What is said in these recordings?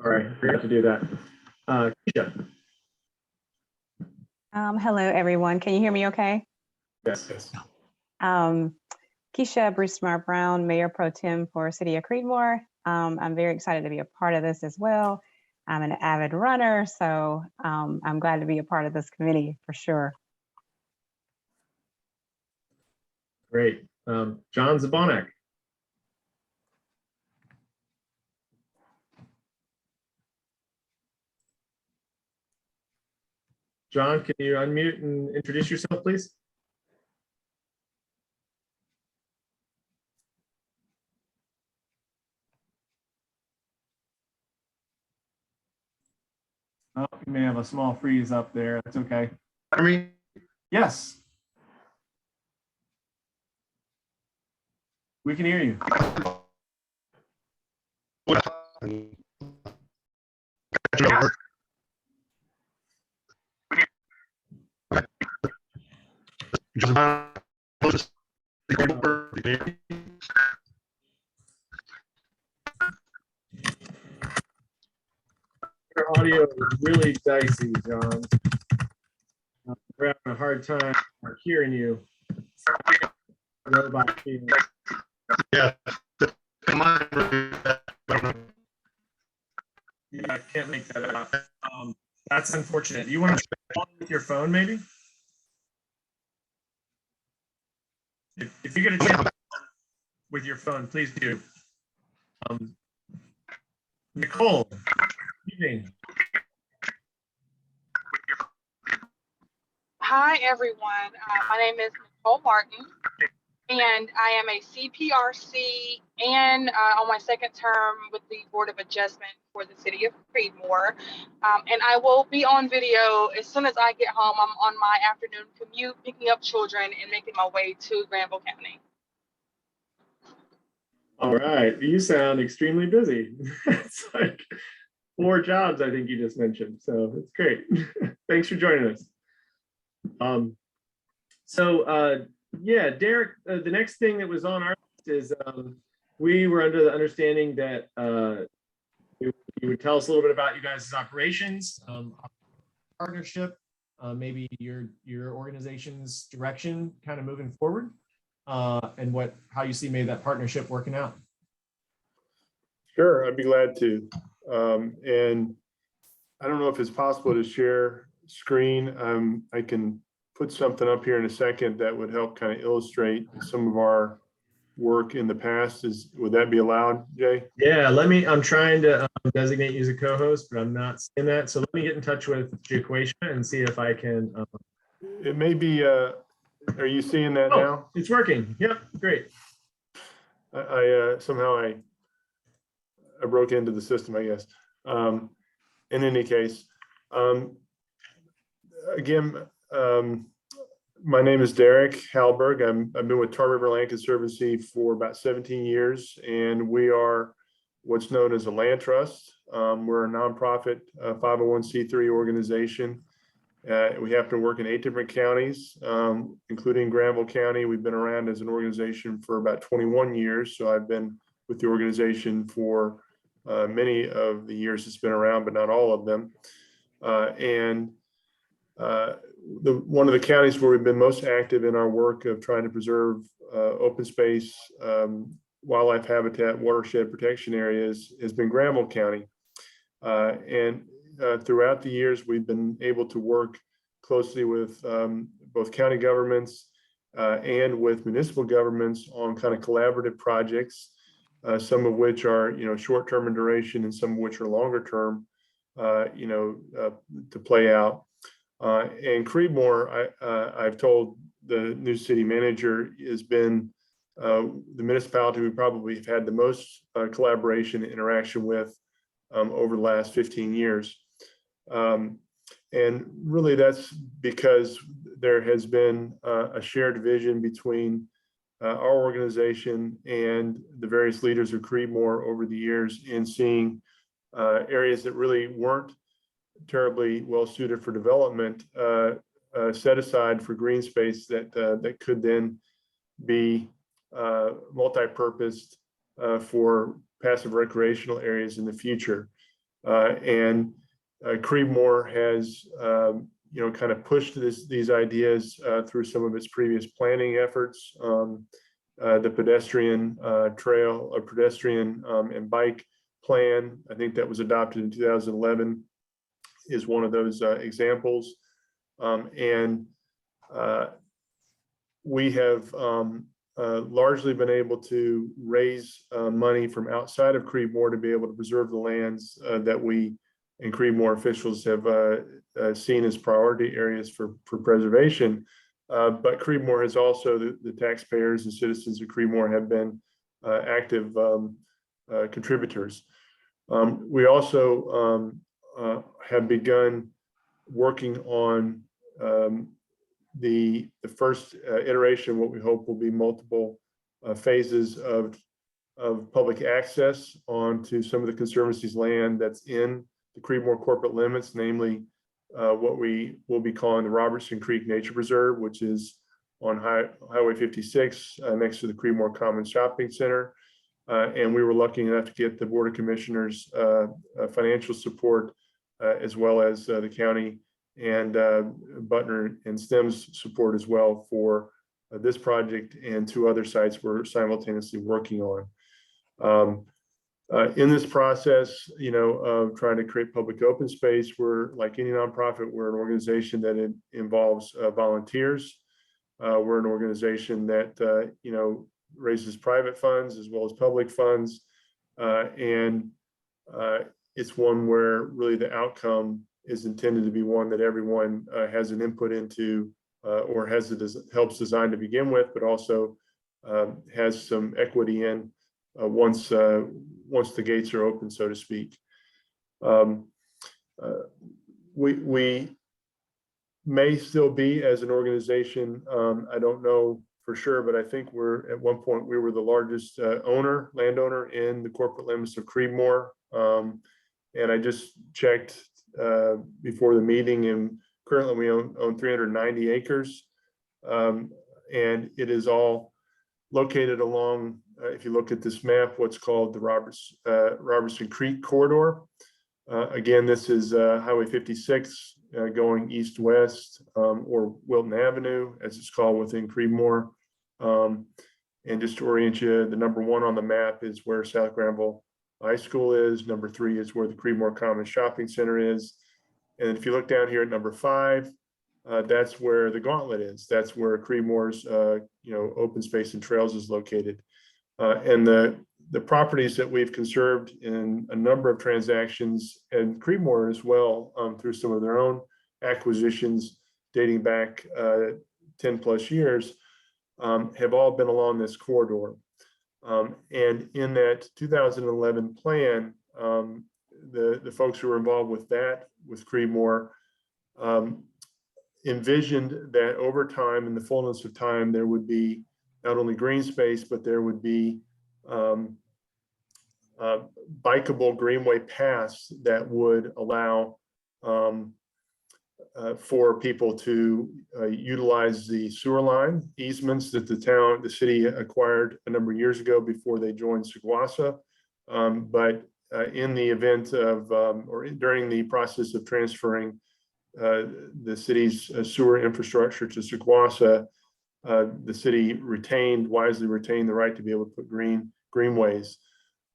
All right, I forgot to do that. Keisha. Hello, everyone. Can you hear me okay? Yes. Keisha Bruce-Mar Brown, Mayor Pro Tem for City of Creedmoor. I'm very excited to be a part of this as well. I'm an avid runner, so I'm glad to be a part of this committee for sure. Great. John Zabonek. John, can you unmute and introduce yourself, please? Oh, you may have a small freeze up there. That's okay. I mean, Yes. We can hear you. Your audio is really dicey, John. We're having a hard time hearing you. Robot feeding. Yeah. Yeah, I can't make that up. That's unfortunate. You want to try with your phone, maybe? If you get a chance with your phone, please do. Nicole, evening. Hi, everyone. My name is Nicole Martin, and I am a CPRC and on my second term with the Board of Adjustment for the City of Creedmoor. And I will be on video as soon as I get home. I'm on my afternoon commute, picking up children and making my way to Granville County. All right, you sound extremely busy. It's like 4 jobs, I think you just mentioned. So it's great. Thanks for joining us. Yeah, Derek, the next thing that was on our list is we were under the understanding that you would tell us a little bit about you guys' operations, partnership, maybe your organization's direction kind of moving forward, and how you see maybe that partnership working out. Sure, I'd be glad to. And I don't know if it's possible to share screen. I can put something up here in a second that would help kind of illustrate some of our work in the past. Would that be allowed, Jay? Yeah, I'm trying to designate you as a co-host, but I'm not seeing that. So let me get in touch with Jaquatia and see if I can. It may be, are you seeing that now? It's working. Yep, great. Somehow I broke into the system, I guess. In any case, again, my name is Derek Halberg. I've been with Tar River Land Conservancy for about 17 years, and we are what's known as a land trust. We're a nonprofit 501c3 organization. We happen to work in 8 different counties, including Granville County. We've been around as an organization for about 21 years. So I've been with the organization for many of the years it's been around, but not all of them. One of the counties where we've been most active in our work of trying to preserve open space, wildlife habitat, watershed protection areas has been Granville County. Throughout the years, we've been able to work closely with both county governments and with municipal governments on kind of collaborative projects, some of which are short-term in duration and some of which are longer term to play out. And Creedmoor, I've told the new city manager, has been the municipality we probably have had the most collaboration and interaction with over the last 15 years. And really that's because there has been a shared vision between our organization and the various leaders of Creedmoor over the years in seeing areas that really weren't terribly well suited for development set aside for green space that could then be multi-purposed for passive recreational areas in the future. And Creedmoor has, kind of pushed these ideas through some of its previous planning efforts. The pedestrian trail, or pedestrian and bike plan, I think that was adopted in 2011, is one of those examples. And we have largely been able to raise money from outside of Creedmoor to be able to preserve the lands that we and Creedmoor officials have seen as priority areas for preservation. But Creedmoor has also, the taxpayers and citizens of Creedmoor have been active contributors. We also have begun working on the first iteration, what we hope will be multiple phases of public access onto some of the Conservancy's land that's in the Creedmoor corporate limits, namely what we will be calling the Robertson Creek Nature Preserve, which is on Highway 56 next to the Creedmoor Common Shopping Center. And we were lucky enough to get the Board of Commissioners financial support, as well as the county and Butner and STEM's support as well for this project and 2 other sites we're simultaneously working on. In this process, of trying to create public open space, we're, like any nonprofit, we're an organization that involves volunteers. We're an organization that, raises private funds as well as public funds. And it's one where really the outcome is intended to be one that everyone has an input into, or helps design to begin with, but also has some equity in once the gates are open, so to speak. We may still be, as an organization, I don't know for sure, but I think at one point we were the largest landowner in the corporate limits of Creedmoor. And I just checked before the meeting, and currently we own 390 acres. And it is all located along, if you look at this map, what's called the Robertson Creek corridor. Again, this is Highway 56 going east-west, or Wilton Avenue, as it's called within Creedmoor. And just to orient you, the number 1 on the map is where South Granville High School is. Number 3 is where the Creedmoor Common Shopping Center is. And if you look down here at number 5, that's where the Gauntlet is. That's where Creedmoor's open space and trails is located. And the properties that we've conserved in a number of transactions, and Creedmoor as well, through some of their own acquisitions dating back 10 plus years, have all been along this corridor. And in that 2011 plan, the folks who were involved with that, with Creedmoor, envisioned that over time, in the fullness of time, there would be not only green space, but there would be bikeable greenway paths that would allow for people to utilize the sewer line easements that the city acquired a number of years ago before they joined Seguasa. But in the event of, or during the process of transferring the city's sewer infrastructure to Seguasa, the city wisely retained the right to be able to put greenways.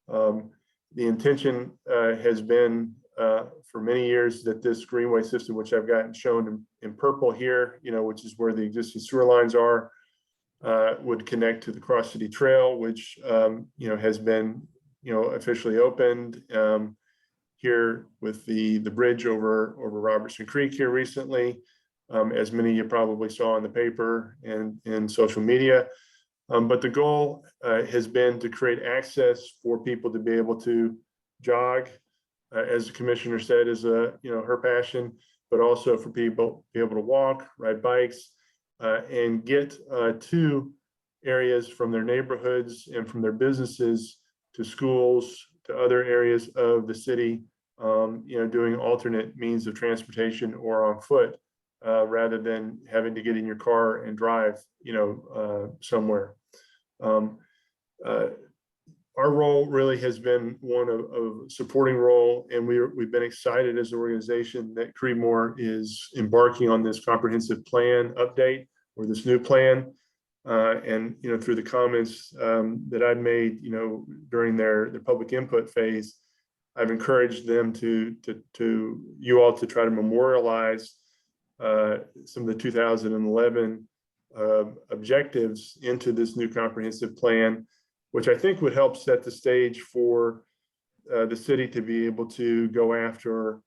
The intention has been for many years that this greenway system, which I've gotten shown in purple here, which is where the existing sewer lines are, would connect to the Cross City Trail, which has been officially opened here with the bridge over Robertson Creek here recently, as many of you probably saw in the paper and in social media. But the goal has been to create access for people to be able to jog, as the commissioner said, is her passion, but also for people to be able to walk, ride bikes, and get to areas from their neighborhoods and from their businesses to schools, to other areas of the city, doing alternate means of transportation or on foot, rather than having to get in your car and drive, somewhere. our role really has been one of supporting role, and we've been excited as an organization that Creedmoor is embarking on this comprehensive plan update, or this new plan. And through the comments that I made, during their public input phase, I've encouraged them to you all to try to memorialize some of the 2011 objectives into this new comprehensive plan, which I think would help set the stage for the city to be able to go after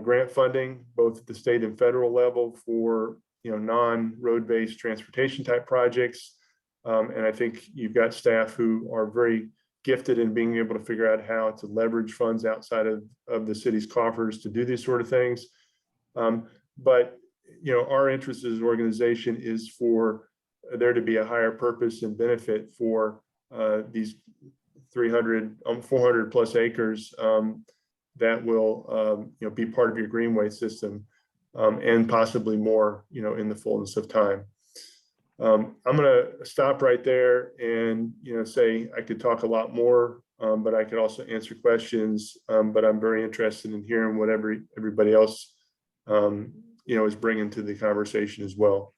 grant funding, both at the state and federal level, for non-road-based transportation type projects. And I think you've got staff who are very gifted in being able to figure out how to leverage funds outside of the city's coffers to do these sort of things. But our interest as an organization is for there to be a higher purpose and benefit for these 400 plus acres that will be part of your greenway system, and possibly more in the fullness of time. I'm going to stop right there and say I could talk a lot more, but I could also answer questions. But I'm very interested in hearing what everybody else is bringing to the conversation as well.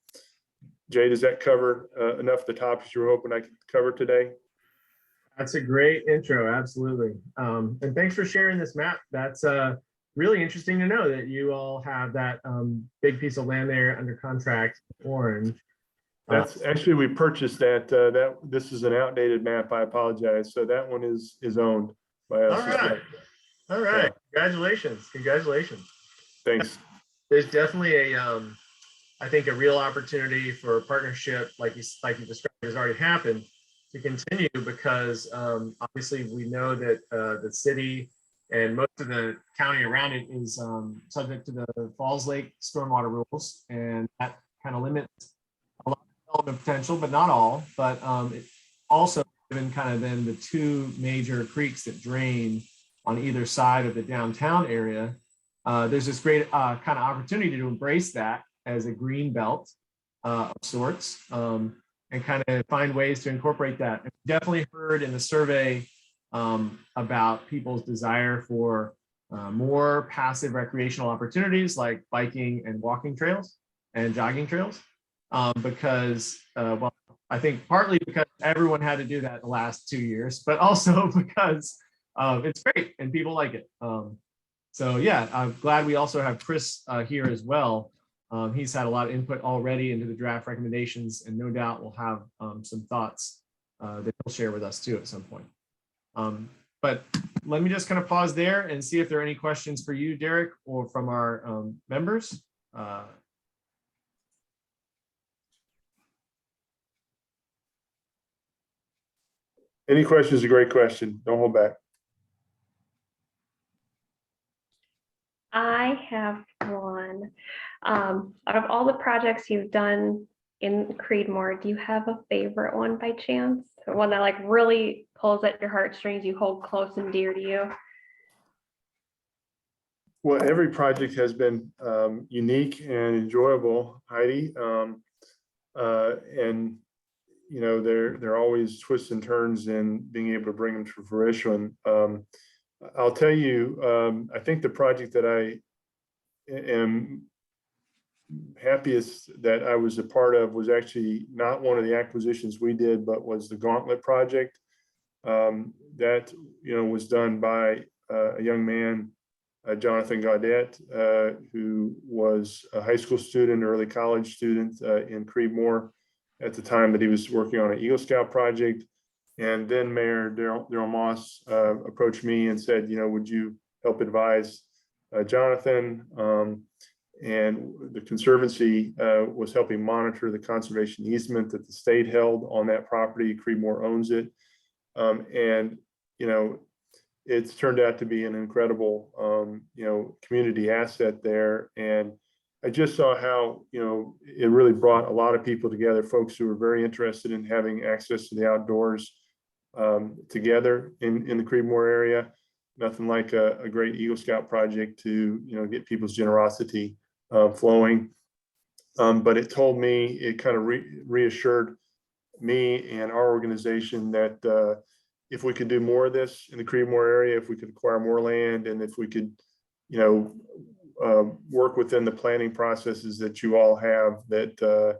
Jay, does that cover enough of the topics you were hoping I could cover today? That's a great intro, absolutely. And thanks for sharing this map. That's really interesting to know that you all have that big piece of land there under contract, orange. That's actually, we purchased that. This is an outdated map. I apologize. So that one is owned by us. All right. All right. Congratulations. Congratulations. Thanks. There's definitely I think a real opportunity for a partnership like you described has already happened to continue, because obviously we know that the city and most of the county around it is subject to the Falls Lake stormwater rules, and that kind of limits a lot of development potential, but not all. But it also, given kind of then the two major creeks that drain on either side of the downtown area, there's this great kind of opportunity to embrace that as a green belt of sorts, and kind of find ways to incorporate that. And definitely heard in the survey about people's desire for more passive recreational opportunities like biking and walking trails and jogging trails, because, well, I think partly because everyone had to do that the last 2 years, but also because it's great and people like it. So yeah, I'm glad we also have Chris here as well. He's had a lot of input already into the draft recommendations, and no doubt we'll have some thoughts that he'll share with us too at some point. But let me just kind of pause there and see if there are any questions for you, Derek, or from our members. Any question is a great question. Don't hold back. I have one. Out of all the projects you've done in Creedmoor, do you have a favorite one by chance? Or one that like really pulls at your heartstrings, you hold close and dear to you? Well, every project has been unique and enjoyable, Heidi. And there are always twists and turns in being able to bring them to fruition. I'll tell you, I think the project that I am happiest that I was a part of was actually not one of the acquisitions we did, but was the Gauntlet project. That was done by a young man, Jonathan Gaudet, who was a high school student, early college student in Creedmoor at the time that he was working on an Eagle Scout project. And then Mayor Daryl Moss approached me and said, would you help advise Jonathan? And the Conservancy was helping monitor the conservation easement that the state held on that property. Creedmoor owns it. And it's turned out to be an incredible, community asset there. And I just saw how, it really brought a lot of people together, folks who were very interested in having access to the outdoors together in the Creedmoor area. Nothing like a great Eagle Scout project to, get people's generosity flowing. But it told me, it kind of reassured me and our organization that if we could do more of this in the Creedmoor area, if we could acquire more land, and if we could, you know, work within the planning processes that you all have, that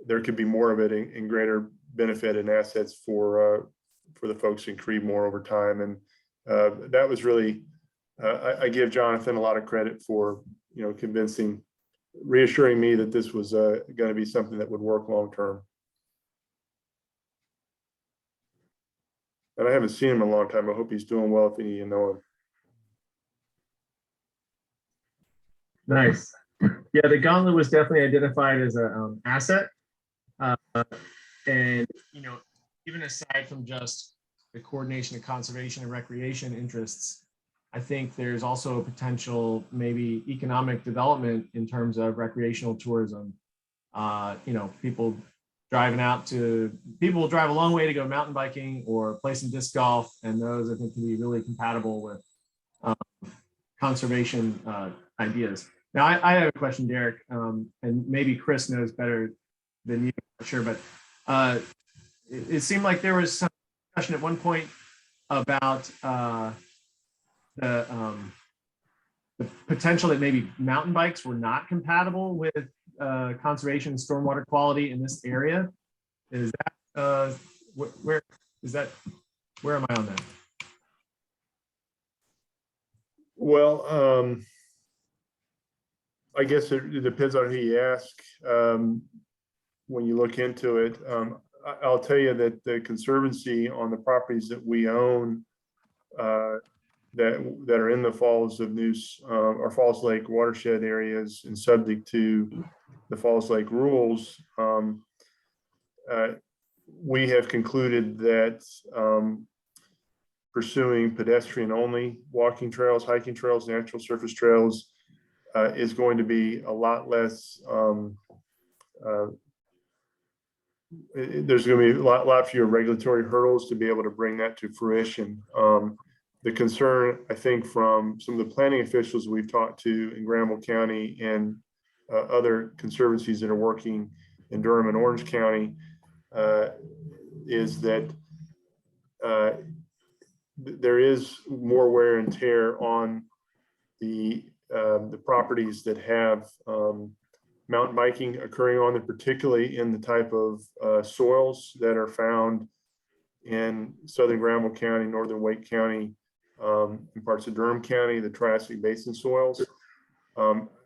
there could be more of it in greater benefit and assets for the folks in Creedmoor over time. And that was really, I give Jonathan a lot of credit for, you know, reassuring me that this was going to be something that would work long term. And I haven't seen him in a long time. I hope he's doing well if any of you know him. Nice. Yeah, the gauntlet was definitely identified as a asset. And, you know, even aside from just the coordination of conservation and recreation interests, I think there's also a potential maybe economic development in terms of recreational tourism. You know, people will drive a long way to go mountain biking or play some disc golf, and those I think can be really compatible with conservation ideas. Now, I have a question, Derek, and maybe Chris knows better than you, I'm not sure, but it seemed like there was some discussion at one point about the potential that maybe mountain bikes were not compatible with conservation and stormwater quality in this area. Is that where is that? Where am I on that? Well, I guess it depends on who you ask when you look into it. I'll tell you that the Conservancy on the properties that we own that are in the Falls of Neuse or Falls Lake watershed areas and subject to the Falls Lake rules, we have concluded that pursuing pedestrian-only walking trails, hiking trails, natural surface trails is going to be a lot less. There's going to be a lot fewer regulatory hurdles to be able to bring that to fruition. The concern, I think, from some of the planning officials we've talked to in Granville County and other conservancies that are working in Durham and Orange County, is that there is more wear and tear on the properties that have mountain biking occurring on them, particularly in the type of soils that are found in southern Granville County, northern Wake County, in parts of Durham County, the Triassic Basin soils.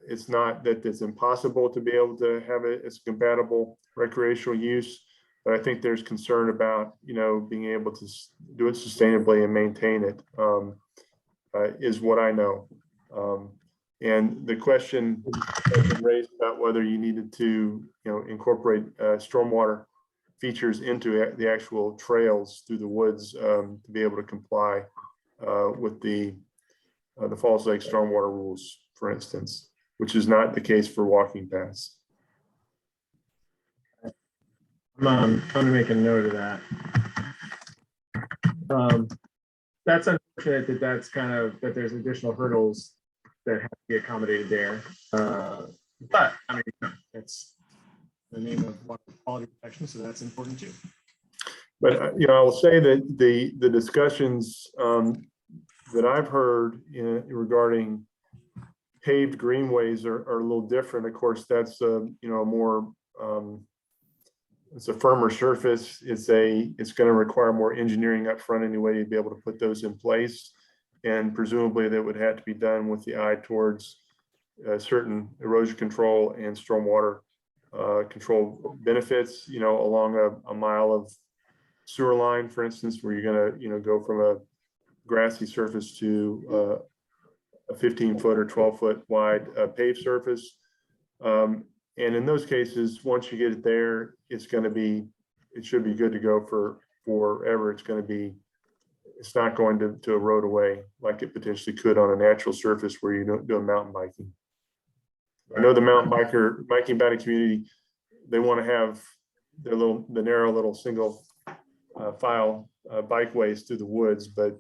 It's not that it's impossible to be able to have it as compatible recreational use, but I think there's concern about, you know, being able to do it sustainably and maintain it, is what I know. And the question has been raised about whether you needed to, you know, incorporate stormwater features into the actual trails through the woods to be able to comply with the Falls Lake stormwater rules, for instance, which is not the case for walking paths. I'm going to make a note of that. That's unfortunate that that's kind of, that there's additional hurdles that have to be accommodated there. But I mean, that's the name of water quality protection, so that's important too. But you know, I will say that the discussions that I've heard regarding paved greenways are a little different. Of course, that's you know, more it's a firmer surface. It's going to require more engineering up front anyway to be able to put those in place, and presumably that would have to be done with the eye towards certain erosion control and stormwater control benefits. You know, along a mile of sewer line, for instance, where you're going to, you know, go from a grassy surface to a 15-foot or 12-foot wide paved surface. And in those cases, once you get it there, it should be good to go for forever. It's not going to erode away like it potentially could on a natural surface where you're doing mountain biking. I know the mountain biking community, they want to have the narrow little single file bikeways through the woods, but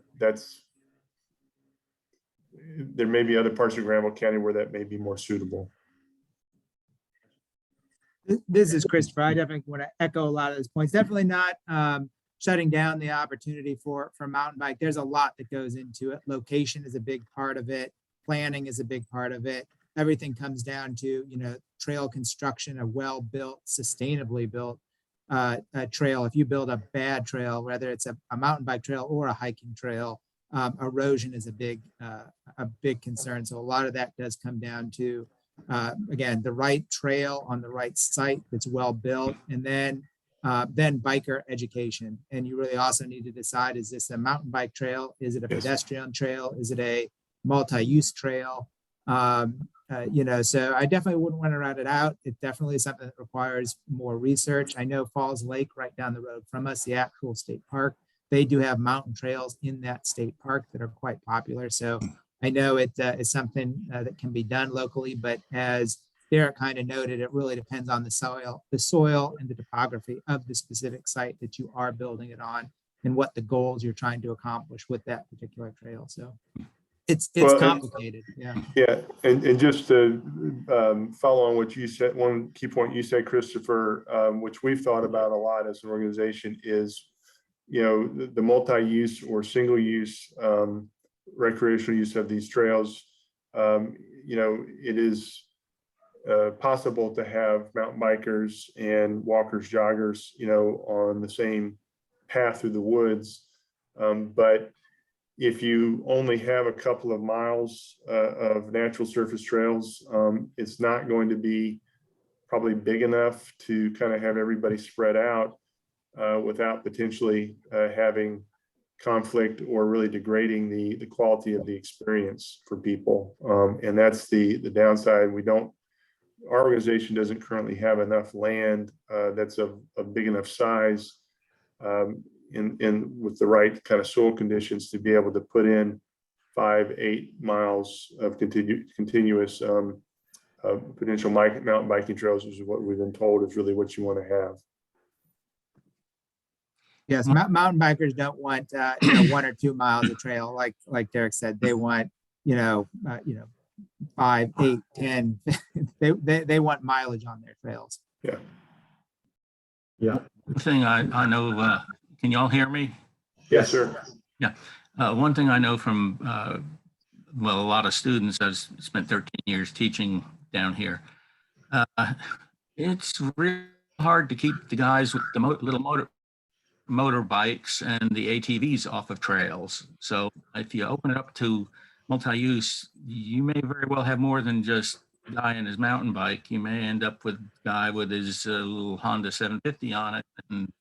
there may be other parts of Granville County where that may be more suitable. This is Christopher. I definitely want to echo a lot of those points. Definitely not shutting down the opportunity for mountain bike. There's a lot that goes into it. Location is a big part of it. Planning is a big part of it. Everything comes down to, you know, trail construction, a well-built, sustainably built a trail. If you build a bad trail, whether it's a mountain bike trail or a hiking trail, erosion is a big concern. So a lot of that does come down to, again, the right trail on the right site that's well built, and then biker education. And you really also need to decide, is this a mountain bike trail? Is it a Yes. pedestrian trail? Is it a multi-use trail? You know, so I definitely wouldn't want to route it out. It definitely is something that requires more research. I know Falls Lake right down the road from us, the actual state park, they do have mountain trails in that state park that are quite popular. So I know it is something that can be done locally, but as Derek kind of noted, it really depends on the soil and the topography of the specific site that you are building it on and what the goals you're trying to accomplish with that particular trail. So it's Well, complicated. Yeah. Yeah, and just to follow on what you said, one key point you said, Christopher, which we've thought about a lot as an organization is, you know, the multi-use or single-use recreational use of these trails. You know, it is possible to have mountain bikers and walkers, joggers, you know, on the same path through the woods. But if you only have a couple of miles of natural surface trails, it's not going to be probably big enough to kind of have everybody spread out without potentially having conflict or really degrading the quality of the experience for people. And that's the downside. Our organization doesn't currently have enough land that's of a big enough size in with the right kind of soil conditions to be able to put in 5-8 miles of continuous potential mountain biking trails, which is what we've been told is really what you want to have. Yes, mountain bikers don't want you know, 1 or 2 miles of trail, like Derek said. They want, you know, 5, 8, 10. they want mileage on their trails. Yeah. Yeah. One thing I know, can y'all hear me? Yes, sir. One thing I know from, well, a lot of students, I've spent 13 years teaching down here. It's really hard to keep the guys with the little motorbikes and the ATVs off of trails. So if you open it up to multi-use, you may very well have more than just a guy and his mountain bike. You may end up with a guy with his little Honda 750 on it and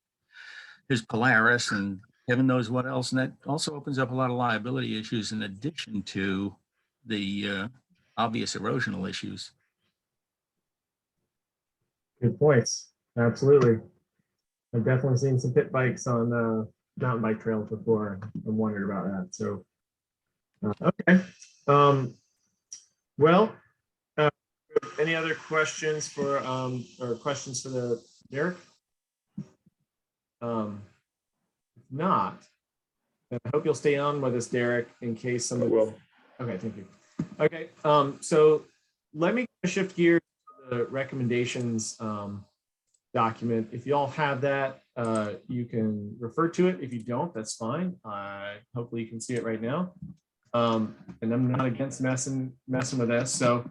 his Polaris and heaven knows what else. And that also opens up a lot of liability issues in addition to the obvious erosional issues. Good points. Absolutely. I've definitely seen some pit bikes on mountain bike trails before and wondered about that. So, okay. Well, any other questions for the Derek? If not, then I hope you'll stay on with us, Derek, in case somebody Well, Okay, thank you. Okay, so let me shift gears to the recommendations document. If you all have that, you can refer to it. If you don't, that's fine. Hopefully you can see it right now. And I'm not against messing with this. So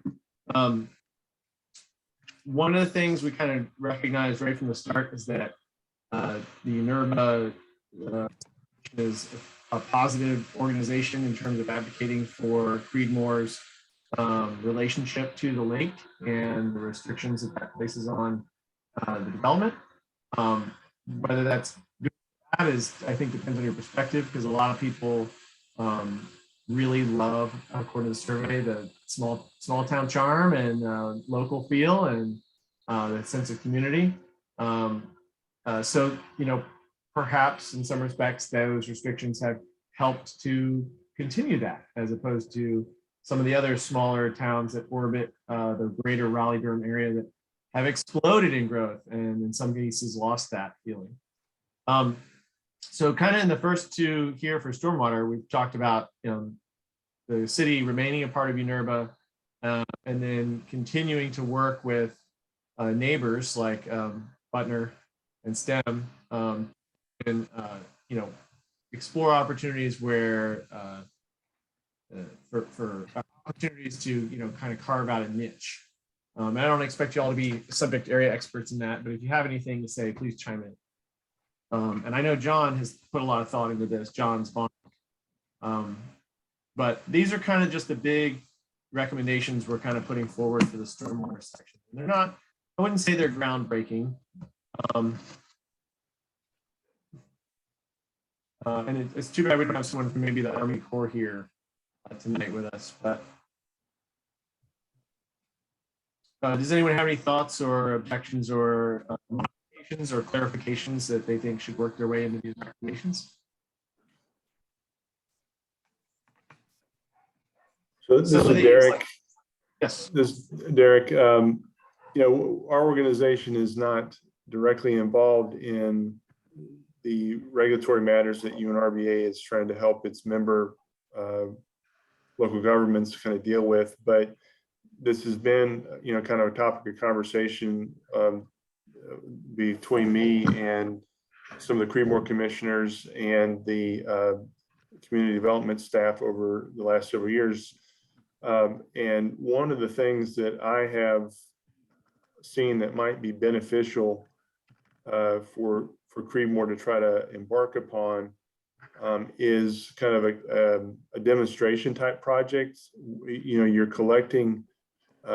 one of the things we kind of recognized right from the start is that the UNERBA is a positive organization in terms of advocating for Creedmoor's relationship to the lake and the restrictions that places on the development. Whether that's good or bad is, I think, depends on your perspective, because a lot of people really love, according to the survey, the small town charm and local feel and the sense of community. So, you know, perhaps in some respects, those restrictions have helped to continue that, as opposed to some of the other smaller towns that orbit the greater Raleigh-Durham area that have exploded in growth and in some cases lost that feeling. So kind of in the first two here for stormwater, we've talked about, you know, the city remaining a part of UNERBA and then continuing to work with neighbors like Butner and STEM can, explore opportunities where, for opportunities to, kind of carve out a niche. I don't expect you all to be subject area experts in that, but if you have anything to say, please chime in. And I know John has put a lot of thought into this, John's Bond. But these are kind of just the big recommendations we're kind of putting forward for the stormwater section. They're not, I wouldn't say they're groundbreaking. And it's too bad we don't have someone from maybe the Army Corps here tonight with us. But does anyone have any thoughts or objections or modifications or clarifications that they think should work their way into these recommendations? So this Some of is these, Derek. Yes. This Derek. Our organization is not directly involved in the regulatory matters that UNRBA is trying to help its member local governments kind of deal with, but this has been, kind of a topic of conversation between me and some of the Creedmoor commissioners and the community development staff over the last several years. And one of the things that I have seen that might be beneficial for Creedmoor to try to embark upon is kind of a demonstration type project. You're collecting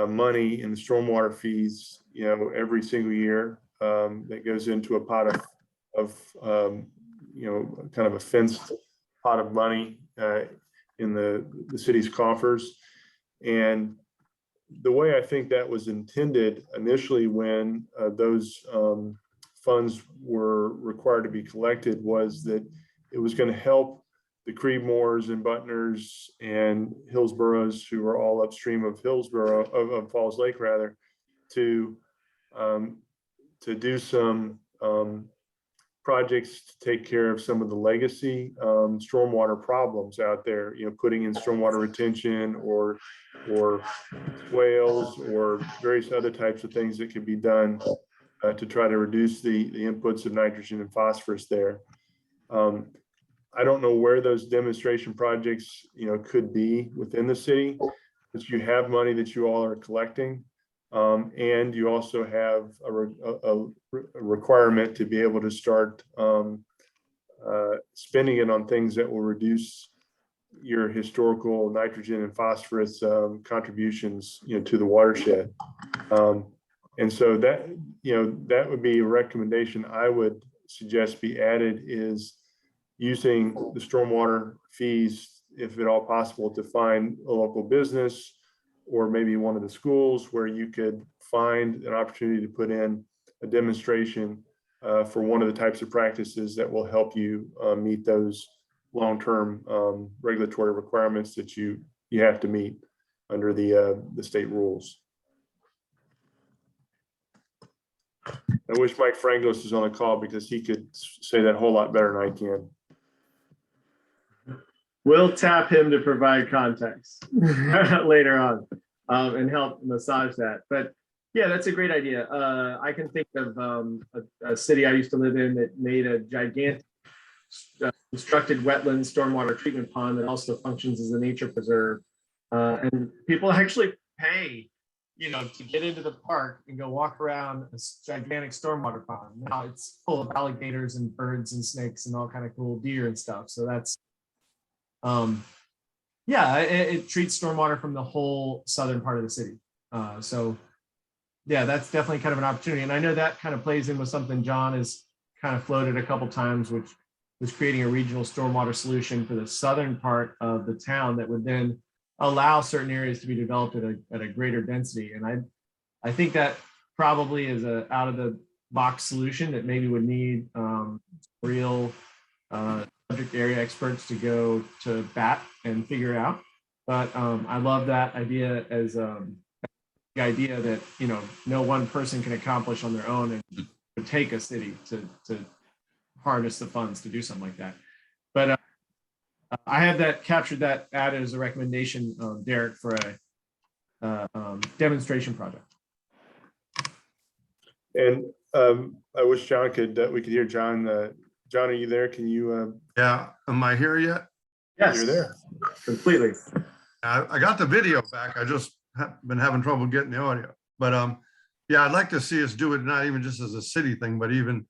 money in the stormwater fees, every single year that goes into a pot of kind of a fenced pot of money in the city's coffers. And the way I think that was intended initially when those funds were required to be collected was that it was going to help the Creedmoors and Butners and Hillsboroughs, who are all upstream of Hillsborough, of Falls Lake rather, to do some projects to take care of some of the legacy stormwater problems out there, putting in stormwater retention or swales or various other types of things that could be done to try to reduce the inputs of nitrogen and phosphorus there. I don't know where those demonstration projects, could be within the city, but you have money that you all are collecting. And you also have a requirement to be able to start spending it on things that will reduce your historical nitrogen and phosphorus contributions, to the watershed. And so that, that would be a recommendation I would suggest be added, is using the stormwater fees, if at all possible, to find a local business or maybe one of the schools where you could find an opportunity to put in a demonstration for one of the types of practices that will help you meet those long-term regulatory requirements that you have to meet under the state rules. I wish Mike Frangos was on the call because he could say that a whole lot better than I can. We'll tap him to provide context later on and help massage that. But yeah, that's a great idea. I can think of a city I used to live in that made a gigantic constructed wetland stormwater treatment pond that also functions as a nature preserve. And people actually pay, to get into the park and go walk around a gigantic stormwater pond. Now it's full of alligators and birds and snakes and all kind of cool deer and stuff. So that's, it treats stormwater from the whole southern part of the city. So yeah, that's definitely kind of an opportunity. And I know that kind of plays in with something John has kind of floated a couple times, which was creating a regional stormwater solution for the southern part of the town that would then allow certain areas to be developed at a greater density. And I think that probably is a out of the box solution that maybe would need real subject area experts to go to bat and figure out. But I love that idea as the idea that, no one person can accomplish on their own, and it would take a city to harness the funds to do something like that. But I have that captured, that added as a recommendation, Derek, for a demonstration project. And I wish John we could hear John John, are you there? Can you, Yeah, am I here yet? Yes, you're there? completely. I got the video back. I just have been having trouble getting the audio. But yeah, I'd like to see us do it, not even just as a city thing, but even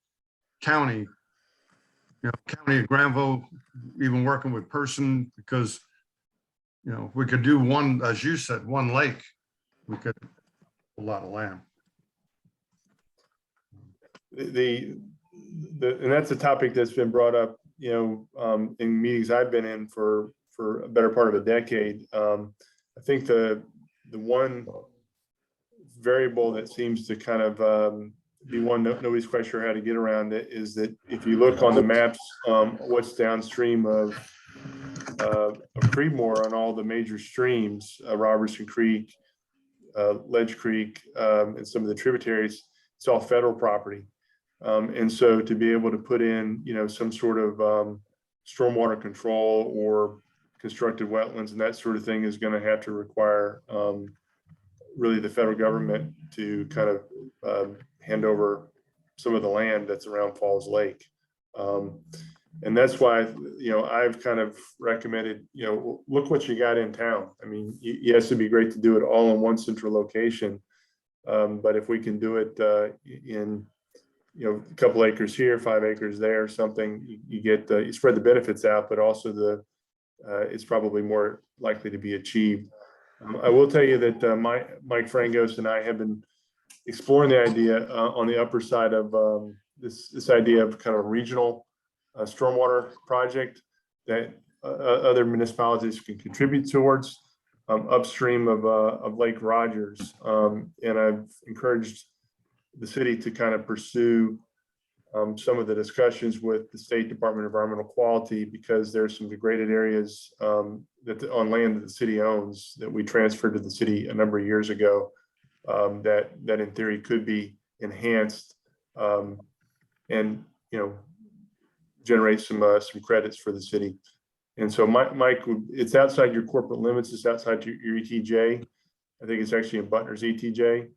county. County of Granville, even working with Person, because if we could do one, as you said, one lake, we could a lot of land. And that's a topic that's been brought up, in meetings I've been in for a better part of a decade. I think the one variable that seems to kind of be one nobody's quite sure how to get around it is that if you look on the maps, what's downstream of Creedmoor on all the major streams, Robertson Creek, Ledge Creek, and some of the tributaries, it's all federal property. And so to be able to put in, some sort of stormwater control or constructed wetlands and that sort of thing is going to have to require really the federal government to kind of hand over some of the land that's around Falls Lake. And that's why, I've kind of recommended, look what you got in town. I mean, yes, it'd be great to do it all in one central location. But if we can do it in, a couple acres here, 5 acres there, something, you get, you spread the benefits out, but also it's probably more likely to be achieved. I will tell you that Mike Frangos and I have been exploring the idea on the upper side of this idea of kind of a regional stormwater project that other municipalities can contribute towards upstream of Lake Rogers. And I've encouraged the city to kind of pursue some of the discussions with the State Department of Environmental Quality, because there's some degraded areas that on land that the city owns that we transferred to the city a number of years ago that in theory could be enhanced and generate some credits for the city. And so Mike, it's outside your corporate limits. It's outside your ETJ. I think it's actually in Butner's ETJ.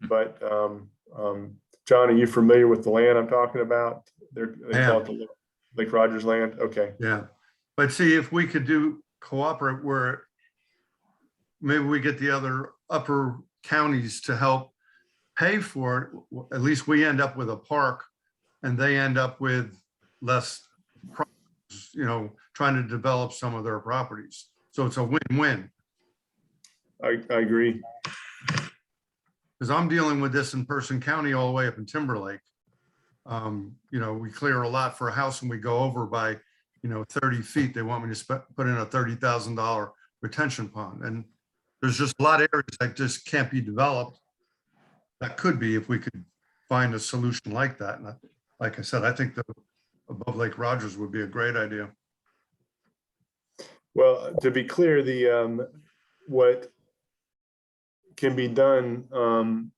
But John, are you familiar with the land I'm talking about? They call it the Lake Rogers land. Okay. Yeah. But see, if we could cooperate where maybe we get the other upper counties to help pay for it, at least we end up with a park and they end up with less, trying to develop some of their properties. So it's a win-win. I agree. Because I'm dealing with this in Person County all the way up in Timberlake. We clear a lot for a house and we go over by, 30 feet. They want me to put in a $30,000 retention pond. And there's just a lot of areas that just can't be developed. That could be if we could find a solution like that. And like I said, I think the above Lake Rogers would be a great idea. Well, to be clear, what can be done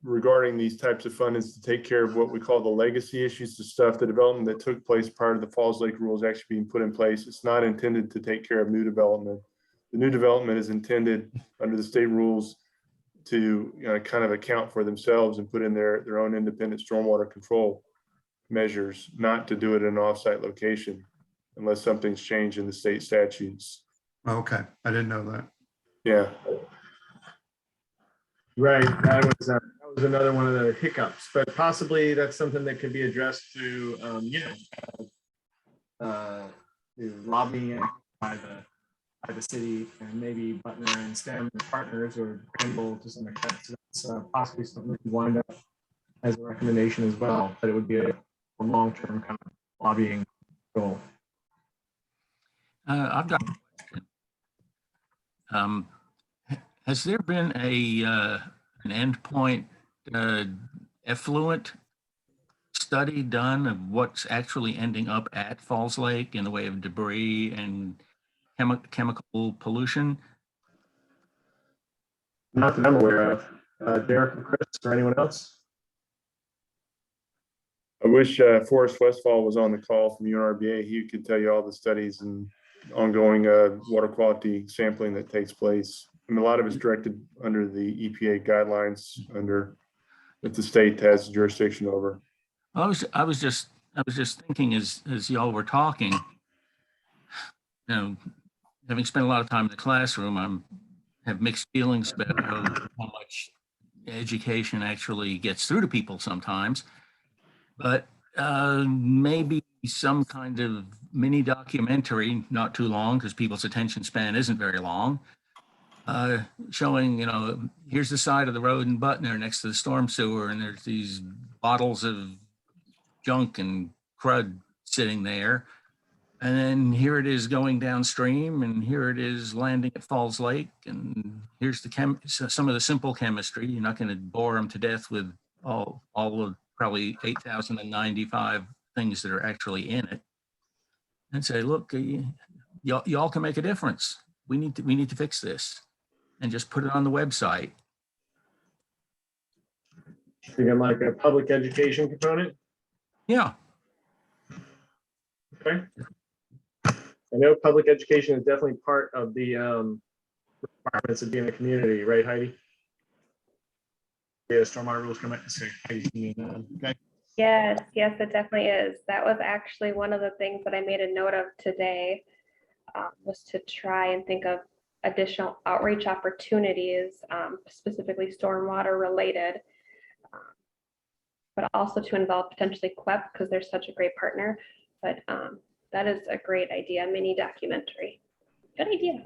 regarding these types of funds to take care of what we call the legacy issues, the development that took place prior to the Falls Lake rules actually being put in place. It's not intended to take care of new development. The new development is intended under the state rules to kind of account for themselves and put in their own independent stormwater control measures, not to do it in an offsite location unless something's changed in the state statutes. Okay, I didn't know that. Yeah. Right, that was another one of the hiccups, but possibly that's something that could be addressed through, lobbying by the city and maybe Butner and STEM partners or Granville to some extent. So that's possibly something that could wind up as a recommendation as well, but it would be a long-term kind of lobbying goal. I've got a question. Has there been an endpoint effluent study done of what's actually ending up at Falls Lake in the way of debris and chemical pollution? Not that I'm aware of. Derek and Chris or anyone else? I wish Forrest Westfall was on the call from UNRBA. He could tell you all the studies and ongoing water quality sampling that takes place. And a lot of it's directed under the EPA guidelines that the state has jurisdiction over. I was just I was just thinking as y'all were talking, having spent a lot of time in the classroom, have mixed feelings about how much education actually gets through to people sometimes. But maybe some kind of mini documentary, not too long, because people's attention span isn't very long, showing, here's the side of the road in Butner next to the storm sewer, and there's these bottles of junk and crud sitting there. And then here it is going downstream, and here it is landing at Falls Lake, and here's some of the simple chemistry. You're not going to bore them to death with all of probably 8,095 things that are actually in it, and say, look, y'all can make a difference. We need to fix this, and just put it on the website. Thinking like a public education component. Yeah. Okay. I know public education is definitely part of the requirements of being a community, right, Heidi? Yeah, stormwater rules come out. Okay. Yes, yes, it definitely is. That was actually one of the things that I made a note of today, was to try and think of additional outreach opportunities, specifically stormwater related, but also to involve potentially QEP because they're such a great partner. But that is a great idea, mini documentary. Good idea.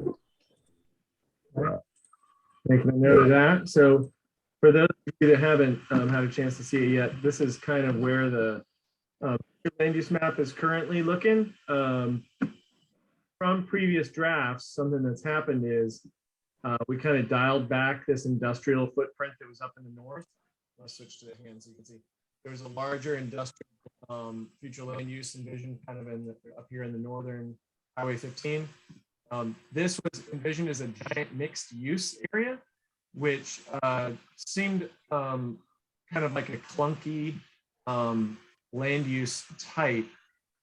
Making a note of that. So for those of you that haven't had a chance to see it yet, this is kind of where the land use map is currently looking. From previous drafts, something that's happened is we kind of dialed back this industrial footprint that was up in the north. Let's switch to the hand so you can see. There was a larger industrial future land use envisioned kind of up here in the northern Highway 15. This was envisioned as a giant mixed use area, which seemed kind of like a clunky land use type.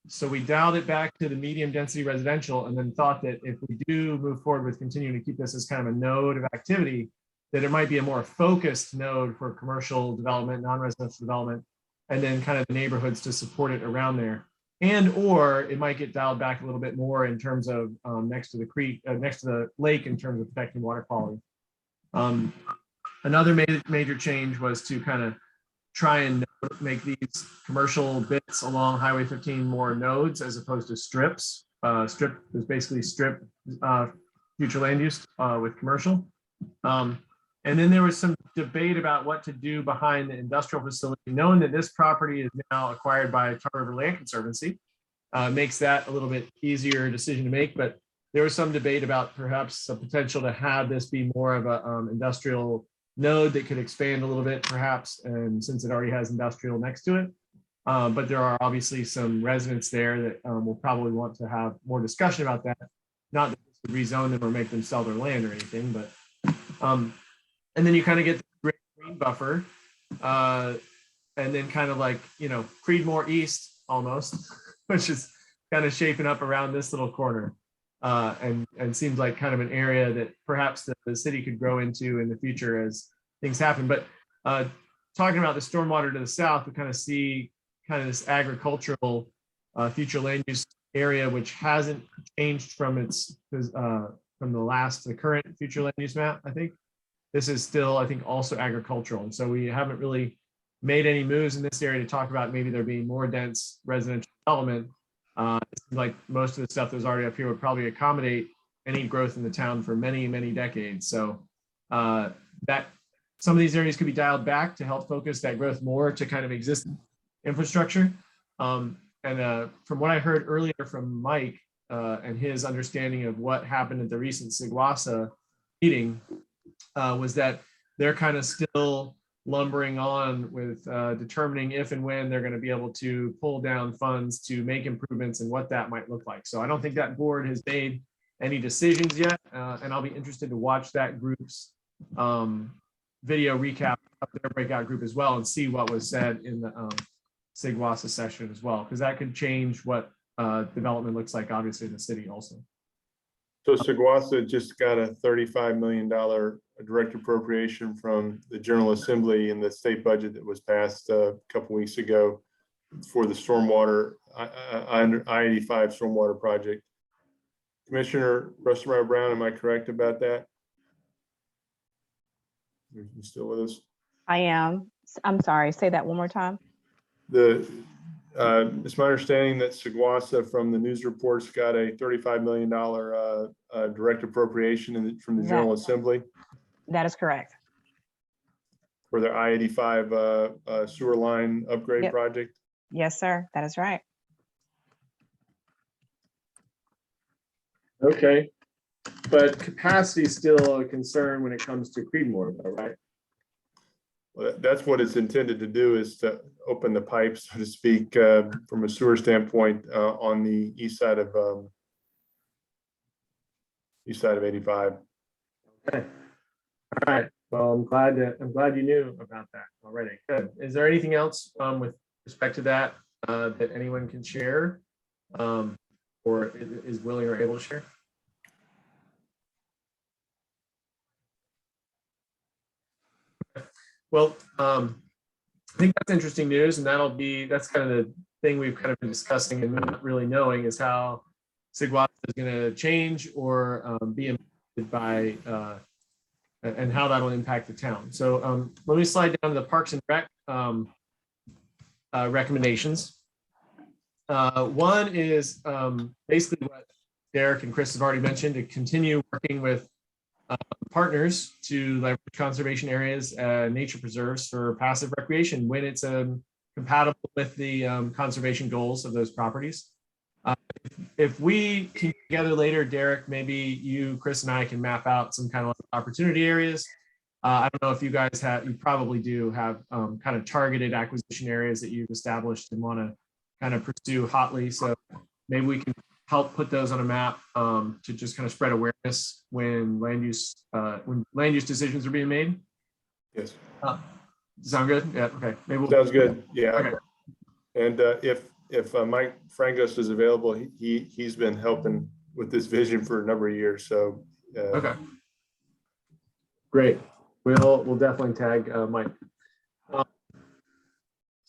So we dialed it back to the medium density residential, and then thought that if we do move forward with continuing to keep this as kind of a node of activity, that it might be a more focused node for commercial development, non-residential development, and then kind of the neighborhoods to support it around there. And or it might get dialed back a little bit more in terms of next to the creek, next to the lake, in terms of protecting water quality. Another major change was to kind of try and make these commercial bits along Highway 15 more nodes as opposed to strips. Strip is basically strip future land use with commercial. And then there was some debate about what to do behind the industrial facility, knowing that this property is now acquired by Tar River Land Conservancy. Makes that a little bit easier decision to make, but there was some debate about perhaps the potential to have this be more of a industrial node that could expand a little bit perhaps, and since it already has industrial next to it. But there are obviously some residents there that will probably want to have more discussion about that. Not that this would rezone them or make them sell their land or anything, but and then you kind of get the great green buffer, and then kind of like, Creedmoor East almost, which is kind of shaping up around this little corner, and seems like kind of an area that perhaps the city could grow into in the future as things happen. But talking about the stormwater to the south, we kind of see kind of this agricultural future land use area, which hasn't changed from its from the current future land use map. I think this is still, I think, also agricultural, and so we haven't really made any moves in this area to talk about maybe there being more dense residential development. It seems like most of the stuff that was already up here would probably accommodate any growth in the town for many, many decades. So that some of these areas could be dialed back to help focus that growth more to kind of existing infrastructure. And from what I heard earlier from Mike and his understanding of what happened at the recent SIGWASA meeting, was that they're kind of still lumbering on with determining if and when they're going to be able to pull down funds to make improvements and what that might look like. So I don't think that board has made any decisions yet, and I'll be interested to watch that group's video recap of their breakout group as well and see what was said in the SIGWASA session as well, because that could change what development looks like, obviously, in the city also. So SIGWASA just got a $35 million direct appropriation from the General Assembly in the state budget that was passed a couple weeks ago. for the stormwater, I-85 stormwater project. Commissioner Russell Brown, am I correct about that? You still with us? I am. I'm sorry, say that one more time. It's my understanding that Seguasa from the news reports got a $35 million direct appropriation from the General Assembly That is correct. for their I-85 sewer line upgrade Yep. project. Yes, sir. That is right. Okay. But capacity is still a concern when it comes to Creedmoor, though, right? Well, that's what it's intended to do, is to open the pipes, so to speak, from a sewer standpoint, on the east side of 85. Okay. All right. Well, I'm glad you knew about that already. Good. Is there anything else with respect to that that anyone can share or is willing or able to share? Well, I think that's interesting news, and that's kind of the thing we've kind of been discussing and not really knowing is how Seguasa is going to change or be impacted by and how that'll impact the town. So let me slide down to the Parks and Rec recommendations. One is basically what Derek and Chris have already mentioned, to continue working with partners to leverage conservation areas, nature preserves for passive recreation when it's compatible with the conservation goals of those properties. If we can get together later, Derek, maybe you, Chris, and I can map out some kind of opportunity areas. I don't know if you guys you probably do have kind of targeted acquisition areas that you've established and want to kind of pursue hotly. So maybe we can help put those on a map to just kind of spread awareness when land use decisions are being made. Yes. Sound good? Yeah. Okay. Maybe Sounds good. Yeah. Okay. And if Mike Frangos is available, he's been helping with this vision for a number of years. So okay. Great. We'll definitely tag Mike.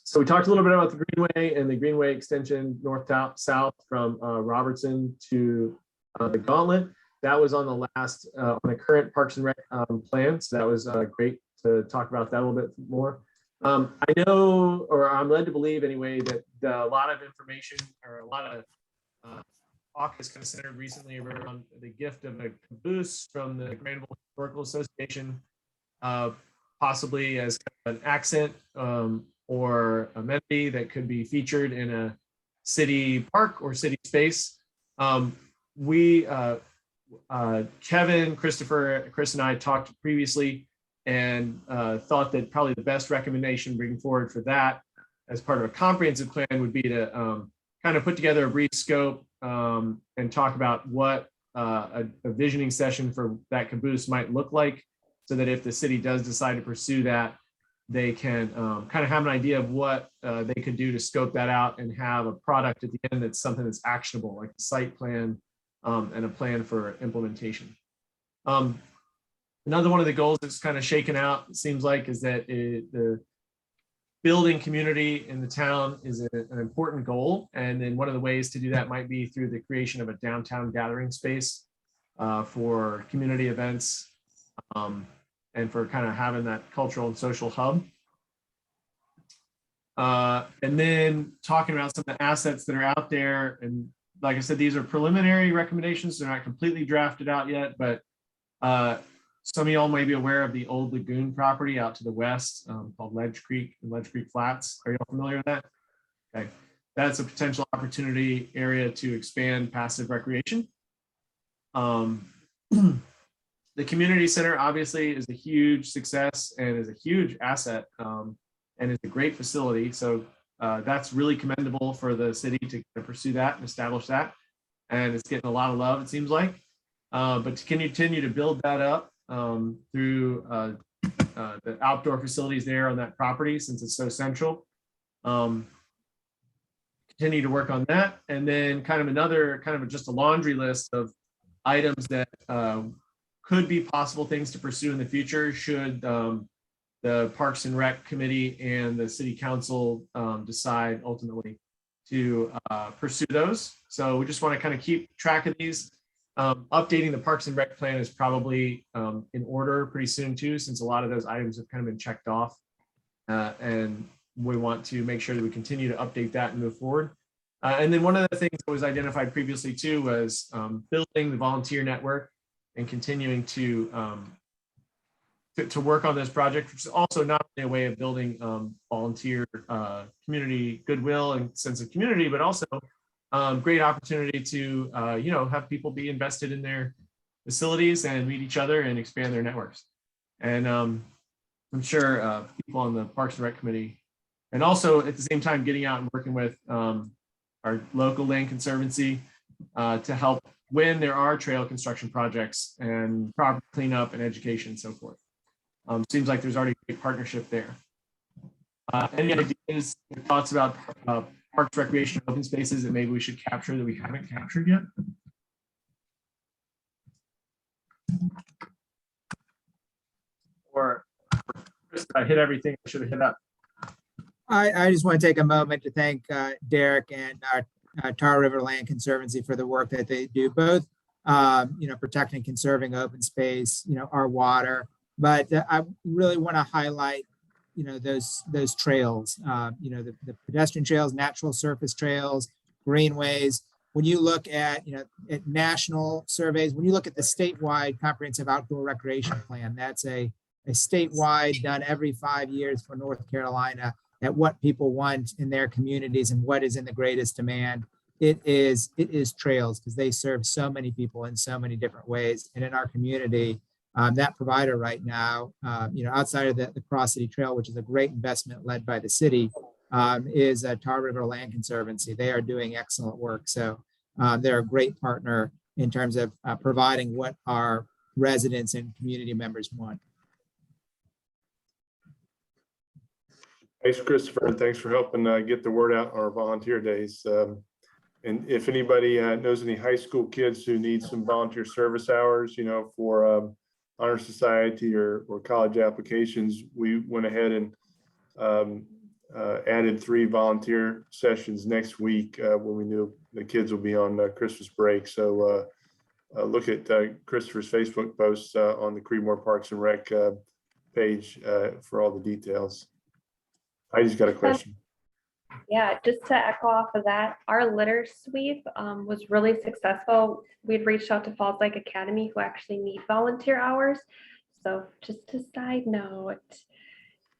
So we talked a little bit about the Greenway and the Greenway extension north to south from Robertson to the Gauntlet. That was on the last on the current Parks and Rec plan. So that was great to talk about that a little bit more. I know, or I'm led to believe anyway, that a lot of information or a lot of talk is kind of centered recently around the gift of a caboose from the Granville Historical Association, possibly as kind of an accent or amenity that could be featured in a city park or city space. Kevin, Christopher, Chris, and I talked previously and thought that probably the best recommendation bringing forward for that as part of a comprehensive plan would be to kind of put together a brief scope and talk about what a visioning session for that caboose might look like, so that if the city does decide to pursue that, they can kind of have an idea of what they could do to scope that out and have a product at the end that's something that's actionable, like a site plan and a plan for implementation. Another one of the goals that's kind of shaken out, it seems like, is that the building community in the town is an important goal. And then one of the ways to do that might be through the creation of a downtown gathering space for community events and for kind of having that cultural and social hub. And then talking about some of the assets that are out there. And like I said, these are preliminary recommendations. They're not completely drafted out yet, but some of y'all may be aware of the old lagoon property out to the west called Ledge Creek and Ledge Creek Flats. Are you all familiar with that? Okay. That's a potential opportunity area to expand passive recreation. The community center obviously is a huge success and is a huge asset and is a great facility. So that's really commendable for the city to pursue that and establish that. And it's getting a lot of love, it seems like. But to continue to build that up through the outdoor facilities there on that property, since it's so central. Continue to work on that. And then kind of another just a laundry list of items that could be possible things to pursue in the future should the Parks and Rec Committee and the City Council decide ultimately to pursue those. So we just want to kind of keep track of these. Updating the Parks and Rec plan is probably in order pretty soon too, since a lot of those items have kind of been checked off. And we want to make sure that we continue to update that and move forward. And then one of the things that was identified previously too was building the volunteer network and continuing to work on this project, which is also not only a way of building volunteer community goodwill and sense of community, but also great opportunity to have people be invested in their facilities and meet each other and expand their networks. And I'm sure people on the Parks and Rec Committee, and also at the same time getting out and working with our local land conservancy to help when there are trail construction projects and property cleanup and education and so forth. Seems like there's already a great partnership there. Any ideas, thoughts about parks, recreation, open spaces that maybe we should capture that we haven't captured yet? Or I hit everything I should have hit up. I just want to take a moment to thank Derek and Tar River Land Conservancy for the work that they do, both protecting, conserving open space, our water. But I really want to highlight, those trails, the pedestrian trails, natural surface trails, greenways. When you look at national surveys, when you look at the statewide comprehensive outdoor recreation plan, that's a statewide done every 5 years for North Carolina at what people want in their communities and what is in the greatest demand. It is trails, because they serve so many people in so many different ways. And in our community, that provider right now, outside of the Cross City Trail, which is a great investment led by the city, is Tar River Land Conservancy. They are doing excellent work. So they're a great partner in terms of providing what our residents and community members want. Thanks, Christopher, and thanks for helping get the word out on our volunteer days. And if anybody knows any high school kids who need some volunteer service hours, for honor society or college applications, we went ahead and added 3 volunteer sessions next week when we knew the kids will be on Christmas break. So look at Christopher's Facebook posts on the Creedmoor Parks and Rec page for all the details. I just got a question. Yeah, just to echo off of that, our litter sweep was really successful. We'd reached out to Falls Lake Academy, who actually need volunteer hours. So just a side note,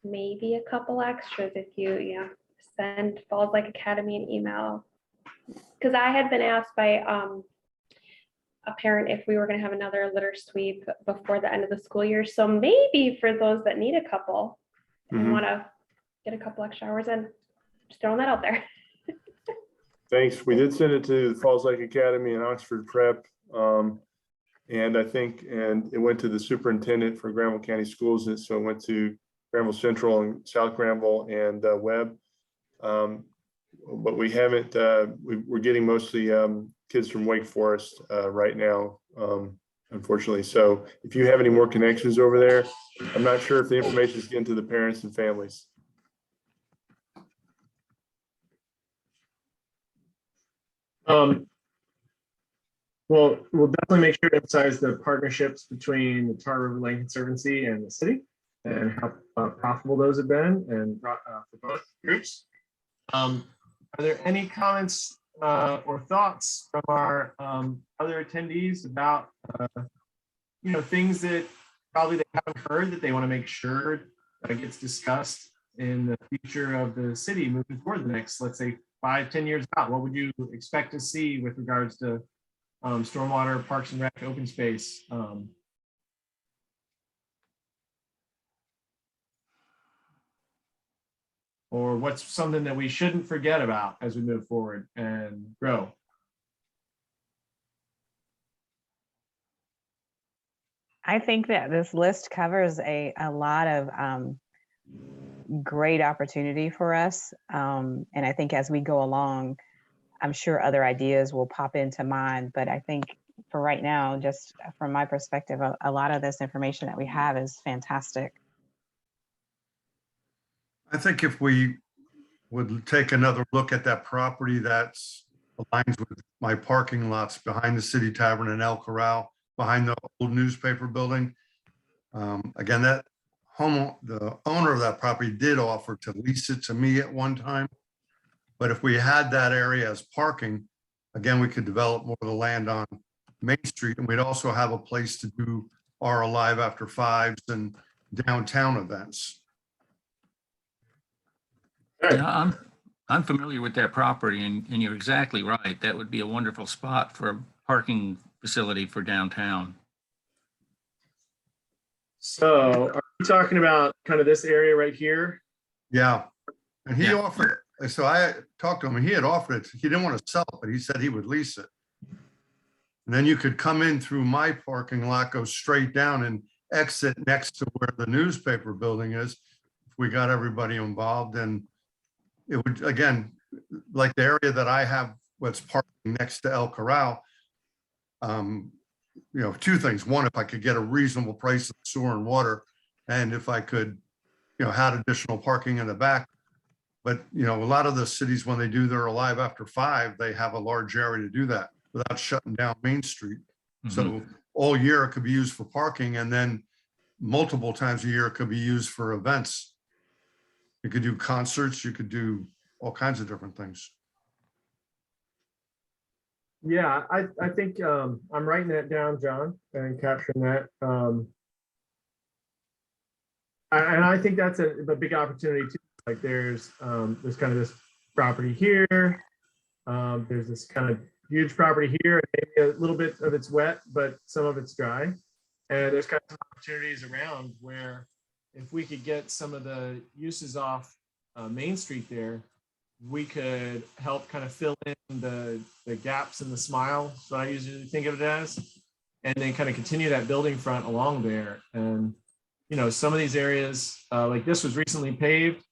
maybe a couple extras if you send Falls Lake Academy an email. Because I had been asked by a parent if we were going to have another litter sweep before the end of the school year. So maybe for those that need a couple and want to get a couple extra hours in, just throwing that out there. Thanks. We did send it to the Falls Lake Academy and Oxford Prep. And I think, it went to the superintendent for Granville County Schools. And so it went to Granville Central and South Granville and Webb. But we haven't, we're getting mostly kids from Wake Forest right now, unfortunately. So if you have any more connections over there, I'm not sure if the information is getting to the parents and families. Well, we'll definitely make sure to emphasize the partnerships between the Tar River Land Conservancy and the city and how profitable those have been and for both groups. Are there any comments or thoughts from our other attendees about things that probably they haven't heard that they want to make sure that gets discussed in the future of the city moving forward the next, let's say, 5-10 years out? What would you expect to see with regards to stormwater, parks and rec, open space? Or what's something that we shouldn't forget about as we move forward and grow? I think that this list covers a lot of great opportunity for us. And I think as we go along, I'm sure other ideas will pop into mind. But I think for right now, just from my perspective, a lot of this information that we have is fantastic. I think if we would take another look at that property that's aligns with my parking lots behind the City Tavern and El Corral, behind the old newspaper building. Again, the owner of that property did offer to lease it to me at one time. But if we had that area as parking, again, we could develop more of the land on Main Street, and we'd also have a place to do our Alive After Fives and downtown events. Yeah, I'm familiar with that property, and you're exactly right. That would be a wonderful spot for a parking facility for downtown. So are we talking about kind of this area right here? Yeah, and he Yeah. offered, so I talked to him, and he had offered it. He didn't want to sell it, but he said he would lease it. And then you could come in through my parking lot, go straight down and exit next to where the newspaper building is. If we got everybody involved, and it would, again, like the area that I have, what's parking next to El Corral. You know, two things. One, if I could get a reasonable price of sewer and water, and if I could, you know, had additional parking in the back. But, you know, a lot of the cities, when they do their Alive After Five, they have a large area to do that without shutting down Main Street. So all year it could be used for parking, and then multiple times a year it could be used for events. You could do concerts, you could do all kinds of different things. Yeah, I think I'm writing that down, John, and capturing that. And I think that's a big opportunity too. Like there's kind of this property here. There's this kind of huge property here. Maybe a little bit of it's wet, but some of it's dry. And there's kind of opportunities around where if we could get some of the uses off Main Street there, we could help kind of fill in the gaps in the smile, so I usually think of it as, and then kind of continue that building front along there. And, you know, some of these areas, like this was recently paved,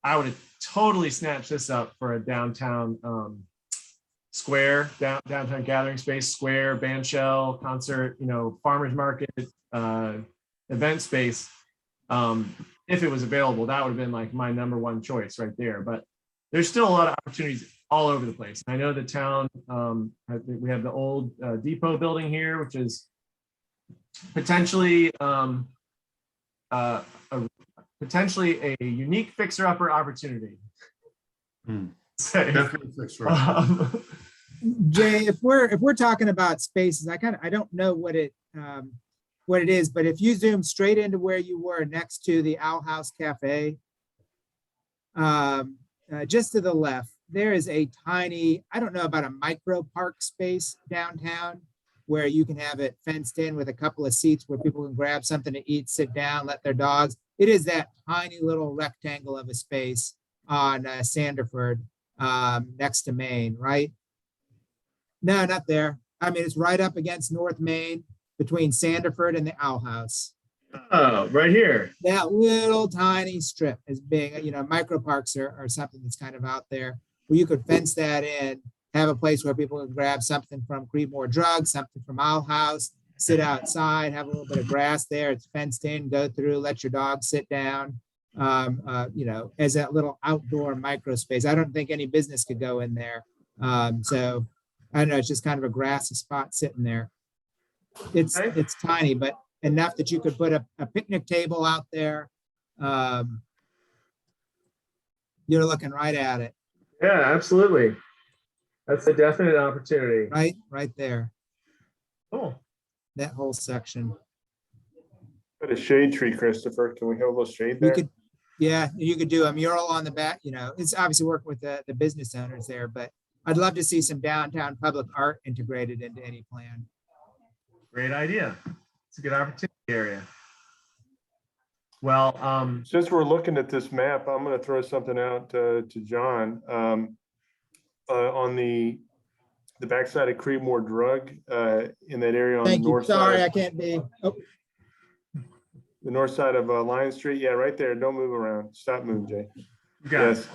I would have totally snatched this up for a downtown square, downtown gathering space, square, band shell, concert, you know, farmer's market, event space. If it was available, that would have been like my number one choice right there. But there's still a lot of opportunities all over the place. I know the town, we have the old depot building here, which is potentially a unique fixer-upper opportunity. Definitely fixer-upper. Jay, if we're talking about spaces, I don't know what it is, but if you zoom straight into where you were next to the Owl House Cafe, just to the left, there is a tiny, I don't know about a micro park space downtown where you can have it fenced in with a couple of seats where people can grab something to eat, sit down, let their dogs. It is that tiny little rectangle of a space on Sanderford next to Main, right? No, not there. I mean, it's right up against North Main between Sanderford and the Owl House. Oh, right here. That little tiny strip is being, you know, micro parks are something that's kind of out there where you could fence that in, have a place where people can grab something from Creedmoor Drugs, something from Owl House, sit outside, have a little bit of grass there. It's fenced in, go through, let your dog sit down, you know, as that little outdoor micro space. I don't think any business could go in there. So I don't know, it's just kind of a grassy spot sitting there. It's tiny, but enough that you could put a picnic table out there. You're looking right at it. Yeah, absolutely. That's a definite opportunity. Right there. Cool. That whole section. Put a shade tree, Christopher. Can we have a little shade You there? could, yeah, you could do a mural on the back, you know, it's obviously working with the business owners there, but I'd love to see some downtown public art integrated into any plan. Great idea. It's a good opportunity area. Well, Since we're looking at this map, I'm going to throw something out to John. On the backside of Creedmoor Drug, in that area on the Thank you. north Sorry, side. I can't be. Oh, The north side of Lion Street. Yeah, right there. Don't move around. Stop moving, Jay. Yes.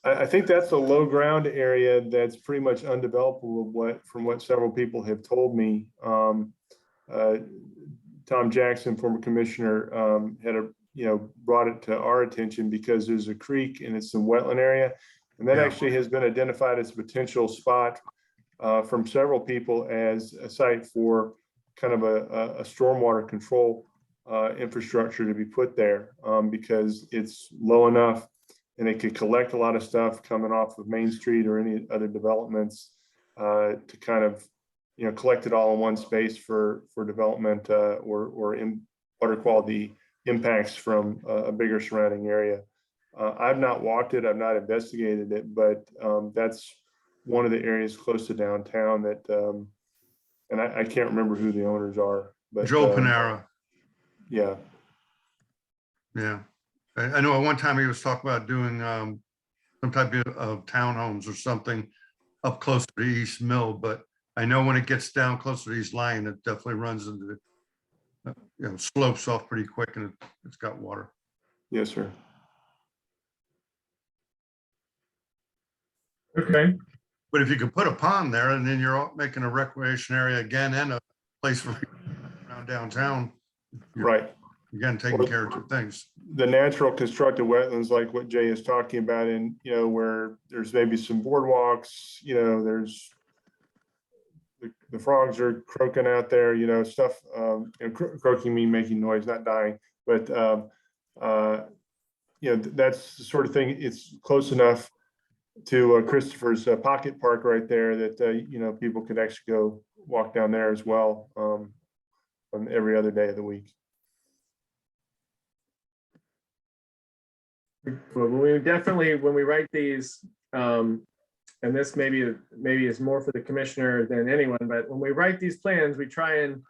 I think that's a low ground area that's pretty much undevelopable from what several people have told me. Tom Jackson, former commissioner, had a brought it to our attention because there's a creek and it's some wetland area. And that Yeah. actually has been identified as a potential spot from several people as a site for kind of a stormwater control infrastructure to be put there because it's low enough and it could collect a lot of stuff coming off of Main Street or any other developments to kind of, collect it all in one space for development or in water quality impacts from a bigger surrounding area. I've not walked it, I've not investigated it, but that's one of the areas close to downtown that, and I can't remember who the owners are, but Joe Panera. yeah, Yeah. I know at one time he was talking about doing some type of townhomes or something up close to the East Mill, but I know when it gets down closer to East Lyon, it definitely runs into the, slopes off pretty quick and it's got water. yes, sir. Okay. But if you could put a pond there and then you're making a recreation area again and a place for around downtown, you're, Right. again, taking care of two things. The natural constructed wetlands, like what Jay is talking about, and where there's maybe some boardwalks, there's the frogs are croaking out there, stuff. Croaking mean making noise, not dying, but that's the sort of thing. It's close enough to Christopher's Pocket Park right there that people could actually go walk down there as well on every other day of the week. Well, we definitely, when we write these, and this maybe is more for the commissioner than anyone, but when we write these plans, we try and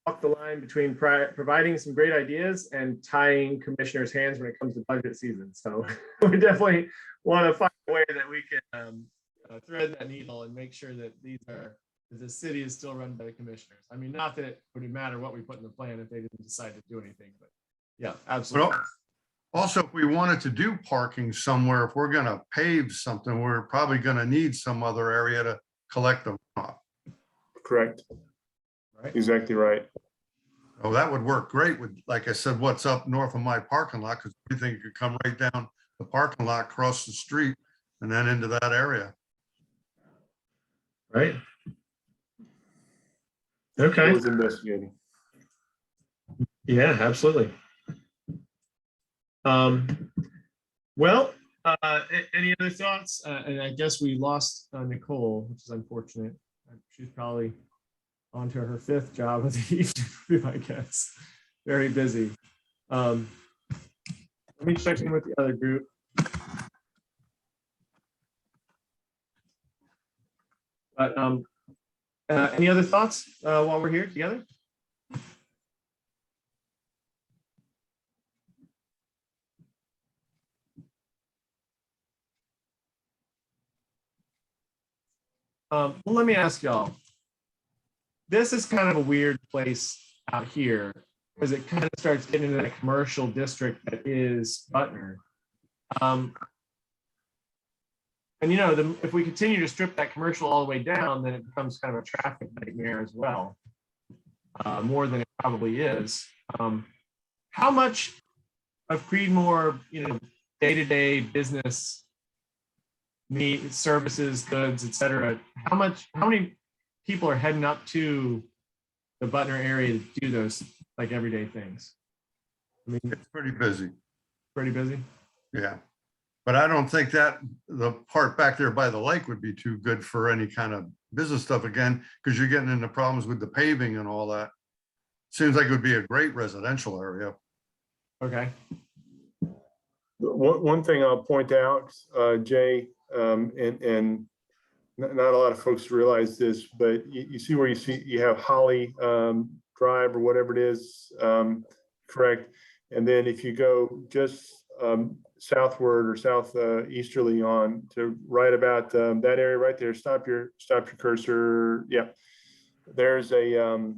walk the line between providing some great ideas and tying commissioners' hands when it comes to budget season. So we definitely want to find a way that we can thread that needle and make sure that the city is still run by the commissioners. I mean, not that it would matter what we put in the plan if they didn't decide to do anything, but yeah, absolutely. But also, if we wanted to do parking somewhere, if we're going to pave something, we're probably going to need some other area to collect the runoff. Correct. Right. Exactly right. Oh, that would work great with, like I said, what's up north of my parking lot, because we think it could come right down the parking lot, cross the street, and then into that area. Right. Okay. I was investigating. Yeah, absolutely. Well, any other thoughts? And I guess we lost Nicole, which is unfortunate. She's probably on to her 5th job of the evening, I guess. Very busy. Let me check in with the other group. But any other thoughts while we're here together? Well, let me ask y'all. This is kind of a weird place out here because it kind of starts getting into that commercial district that is Butner. And if we continue to strip that commercial all the way down, then it becomes kind of a traffic nightmare as well, more than it probably is. How much of Creedmoor, day-to-day business needs, services, goods, et cetera, how many people are heading up to the Butner area to do those like everyday things? I mean, It's pretty busy. pretty busy. Yeah. But I don't think that the part back there by the lake would be too good for any kind of business stuff again, because you're getting into problems with the paving and all that. Seems like it would be a great residential area. Okay. One thing I'll point out, Jay, and not a lot of folks realize this, but you see where you have Holly Drive or whatever it is, correct? And then if you go just southward or southeasterly on to right about that area right there, stop your cursor. Yeah, there's a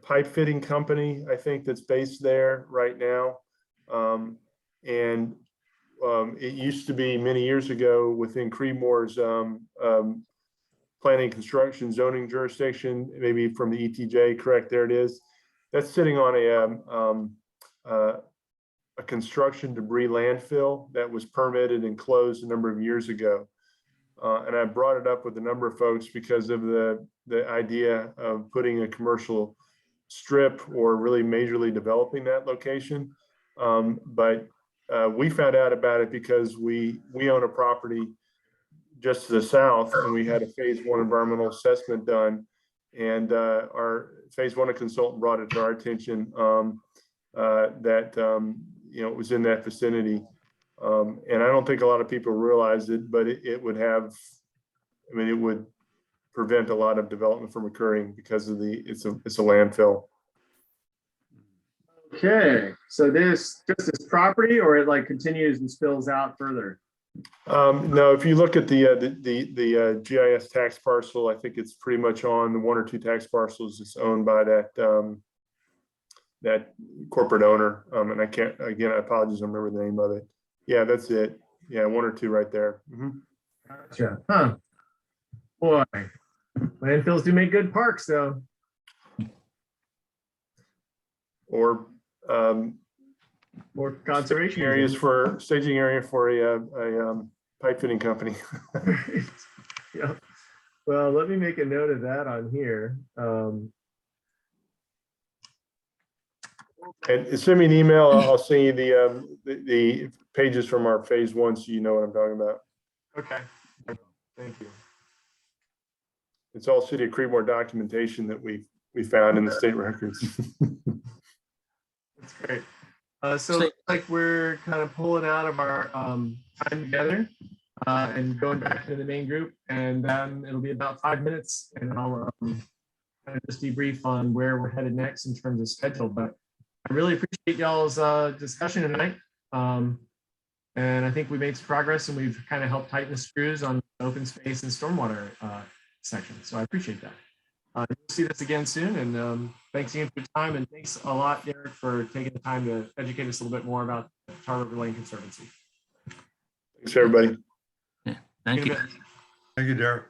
pipe fitting company, I think, that's based there right now. And it used to be many years ago within Creedmoor's planning, construction, zoning jurisdiction, maybe from the ETJ, correct, there it is. That's sitting on a construction debris landfill that was permitted and closed a number of years ago. And I brought it up with a number of folks because of the idea of putting a commercial strip or really majorly developing that location. But we found out about it because we own a property just to the south, and we had a phase 1 environmental assessment done. And our phase 1 consultant brought it to our attention that it was in that vicinity. And I don't think a lot of people realize it, but it would have, it would prevent a lot of development from occurring because of it's a landfill. Okay, so this just this property, or it like continues and spills out further? No, if you look at the GIS tax parcel, I think it's pretty much on the 1 or 2 tax parcels it's owned by that corporate owner. And I can't, again, I apologize, I don't remember the name of it. Yeah, that's it. Yeah, 1 or 2 right there. Gotcha. Huh. Boy, landfills do make good parks, though. Or More conservation areas for staging area for a pipe fitting company. Yeah. Well, let me make a note of that on here. And send me an email. I'll send you the pages from our phase 1, so you know what I'm talking about. Okay. Thank you. It's all City of Creedmoor documentation that we found in the state records. That's great. So looks like we're kind of pulling out of our time together and going back to the main group, and it'll be about 5 minutes, and I'll kind of just debrief on where we're headed next in terms of schedule. But I really appreciate y'all's discussion tonight, and I think we made some progress, and we've kind of helped tighten the screws on open space and stormwater section. So I appreciate that. We'll see this again soon, and thanks again for your time, and thanks a lot, Derek, for taking the time to educate us a little bit more about Tar River Lane Conservancy. Thanks, everybody. Yeah, thank you. Thank you, Derek.